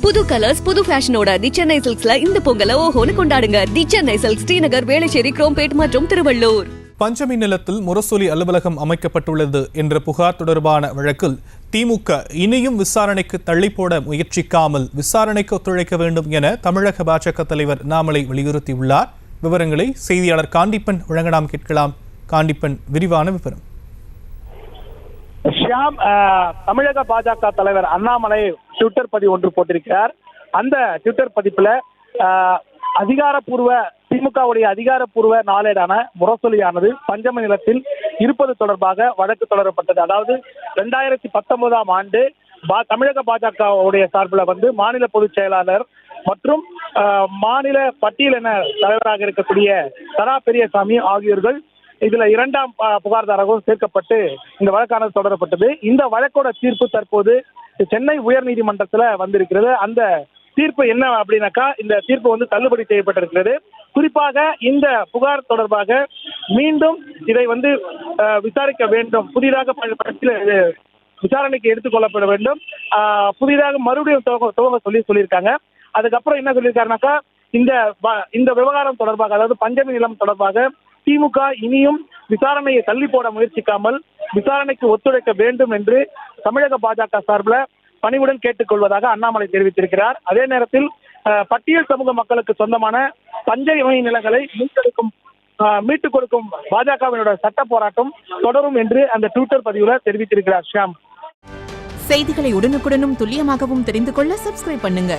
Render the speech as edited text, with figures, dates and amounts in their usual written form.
புது கலர்ஸ் புது ஃபேஷனோட தி சென்னை சில்க்ஸ்ல இந்த பொங்கலை ஓஹோன்னு கொண்டாடுங்க. தி சென்னை சில்க்ஸ், ஸ்ரீநகர், வேளச்சேரி, குரோம்பேட் மற்றும் திருவள்ளூர். பஞ்சமி நிலத்தில் முரசொலி அலுவலகம் அமைக்கப்பட்டுள்ளது என்ற புகார் தொடர்பான வழக்கில் திமுக இனியும் விசாரணைக்கு தள்ளிப்போட முயற்சிக்காமல் விசாரணைக்கு ஒத்துழைக்க வேண்டும் என தமிழக பாஜக தலைவர் அண்ணாமலை வலியுறுத்தியுள்ளார். விவரங்களை செய்தியாளர் காண்டிப்பன் வழங்கலாம், கேட்கலாம். காண்டிப்பன், விரிவான விவரம். ஷியாம், தமிழக பாஜக தலைவர் அண்ணாமலை ட்விட்டர் பதிவு ஒன்று போட்டிருக்கிறார். அந்த ட்விட்டர் பதிப்புல திமுகவுடைய அதிகாரப்பூர்வ நாளேடான முரசொலியானது பஞ்சம நிலத்தில் இருப்பது தொடர்பாக வழக்கு தொடரப்பட்டது. அதாவது 2019ஆம் ஆண்டு தமிழக பாஜகவுடைய சார்பில் மாநில பொதுச் செயலாளர் மற்றும் மாநில பட்டியலின தலைவராக இருக்கக்கூடிய தரா பெரியசாமி ஆகியோர்கள் இதுல இரண்டாம் புகார்தாரகவும் சேர்க்கப்பட்டு இந்த வழக்கானது தொடரப்பட்டது. இந்த வழக்கோட தீர்ப்பு தற்போது சென்னை உயர் நீதிமன்றத்துல வந்திருக்கிறது. அந்த தீர்ப்பு என்ன அப்படின்னாக்கா, இந்த தீர்ப்பு தள்ளுபடி செய்யப்பட்டிருக்கிறது. குறிப்பாக இந்த புகார் தொடர்பாக மீண்டும் இதை விசாரிக்க வேண்டும், புதிதாக விசாரணைக்கு எடுத்துக்கொள்ளப்பட வேண்டும், புதிதாக மறுபடியும் துவங்க சொல்லியிருக்காங்க. அதுக்கப்புறம் என்ன சொல்லியிருக்காருனாக்கா, இந்த விவகாரம் தொடர்பாக, அதாவது பஞ்சமி நிலம் தொடர்பாக திமுக இனியும் விசாரணையை தள்ளி போட முயற்சிக்காமல் விசாரணைக்கு ஒத்துழைக்க வேண்டும் என்று தமிழக பாஜக சார்பில் பணிவுடன் கேட்டுக்கொள்வதாக அண்ணாமலை தெரிவித்திருக்கிறார். அதே நேரத்தில் பட்டியல் சமூக மக்களுக்கு சொந்தமான பஞ்சமி நிலங்களை மீட்டுக் கொடுக்கும் பாஜகவினுடைய சட்ட போராட்டம் தொடரும் என்று அந்த ட்விட்டர் பதிவுல தெரிவித்திருக்கிறார். ஷியாம், செய்திகளை உடனுக்குடனும் துல்லியமாகவும் தெரிந்து கொள்ள சப்ஸ்கிரைப் பண்ணுங்க.